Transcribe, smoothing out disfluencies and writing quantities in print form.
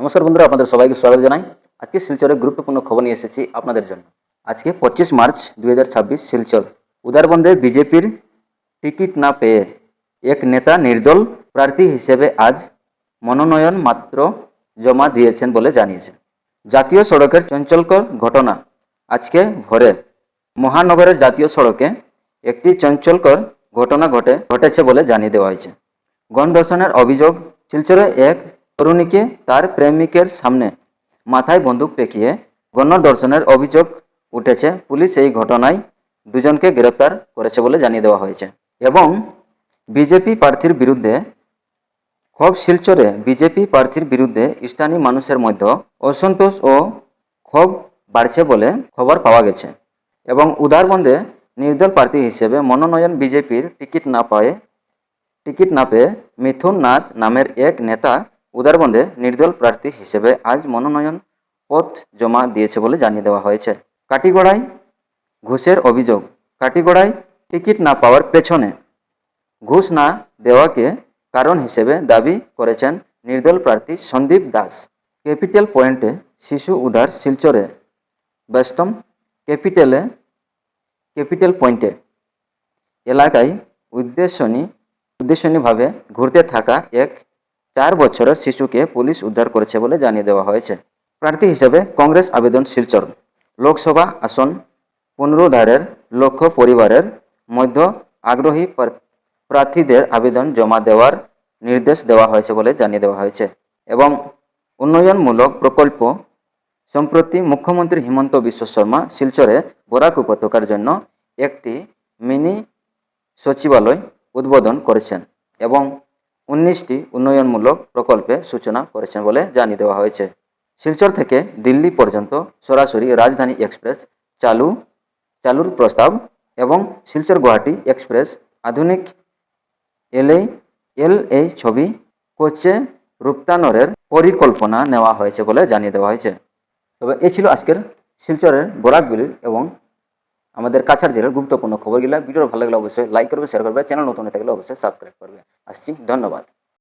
নমস্কার বন্ধুরা, আপনাদের সবাইকে স্বাগত জানাই। আজকে শিলচরের গুরুত্বপূর্ণ খবর নিয়ে এসেছি আপনাদের জন্য। আজকে 25 মার্চ 2026 শিলচর উদারবন্দে বিজেপির টিকিট না পেয়ে এক নেতা নির্দল প্রার্থী হিসেবে আজ মনোনয়ন মাত্র জমা দিয়েছেন বলে জানিয়েছে। জাতীয় সড়কের চঞ্চলকর ঘটনা। আজকে ভোরে মহানগরের জাতীয় সড়কে একটি চঞ্চলকর ঘটনা ঘটেছে বলে জানিয়ে দেওয়া হয়েছে। গণধর্ষণের অভিযোগ। শিলচরে এক তরুণীকে তার প্রেমিকের সামনে মাথায় বন্দুক ঠেকিয়ে গণধর্ষণের অভিযোগ উঠেছে। পুলিশ এই ঘটনায় দুজনকে গ্রেপ্তার করেছে বলে জানিয়ে দেওয়া হয়েছে। এবং বিজেপি প্রার্থীর বিরুদ্ধে ক্ষোভ। শিলচরে বিজেপি প্রার্থীর বিরুদ্ধে স্থানীয় মানুষের মধ্যে অসন্তোষ ও ক্ষোভ বাড়ছে বলে খবর পাওয়া গেছে। এবং উদারবন্দে নির্দল প্রার্থী হিসেবে মনোনয়ন বিজেপির টিকিট না পেয়ে মিথুন নাথ নামের এক নেতা উদারবন্দে নির্দল প্রার্থী হিসেবে আজ মনোনয়ন পত্র জমা দিয়েছে বলে জানিয়ে দেওয়া হয়েছে। কাটিগড়ায় ঘুষের অভিযোগ। কাটিগড়ায় টিকিট না পাওয়ার পেছনে ঘুষ না দেওয়াকে কারণ হিসেবে দাবি করেছেন নির্দল প্রার্থী সন্দীপ দাস। ক্যাপিটাল পয়েন্টে শিশু উদ্ধার। শিলচরে ব্যস্তম ক্যাপিটাল পয়েন্টে এলাকায় উদ্দেশ্যনীয়ভাবে ঘুরতে থাকা এক 4 বছরের শিশুকে পুলিশ উদ্ধার করেছে বলে জানিয়ে দেওয়া হয়েছে। প্রার্থী হিসেবে কংগ্রেস আবেদন। শিলচর লোকসভা আসন পুনরুদ্ধারের লক্ষ্য পরিবারের মধ্যে আগ্রহী প্রার্থীদের আবেদন জমা দেওয়ার নির্দেশ দেওয়া হয়েছে বলে জানিয়ে দেওয়া হয়েছে। এবং উন্নয়নমূলক প্রকল্প। সম্প্রতি মুখ্যমন্ত্রী হিমন্ত বিশ্ব শর্মা শিলচরে বরাক উপত্যকার জন্য একটি মিনি সচিবালয় উদ্বোধন করেছেন এবং 19টি উন্নয়নমূলক প্রকল্পের সূচনা করেছেন বলে জানিয়ে দেওয়া হয়েছে। শিলচর থেকে দিল্লি পর্যন্ত সরাসরি রাজধানী এক্সপ্রেস চালুর প্রস্তাব এবং শিলচর গুয়াহাটি এক্সপ্রেস আধুনিক এলএ ছবি কোচে রূপতানোরের পরিকল্পনা নেওয়া হয়েছে বলে জানিয়ে দেওয়া হয়েছে। তবে এই ছিল আজকের শিলচরের বরাকবিলির এবং আমাদের কাছাড় জেলার গুরুত্বপূর্ণ খবরগুলা। ভিডিও ভালো লাগলে অবশ্যই লাইক করবে, শেয়ার করবে, চ্যানেল নতুন হয়ে থাকলে অবশ্যই সাবস্ক্রাইব করবে। আসছি, ধন্যবাদ।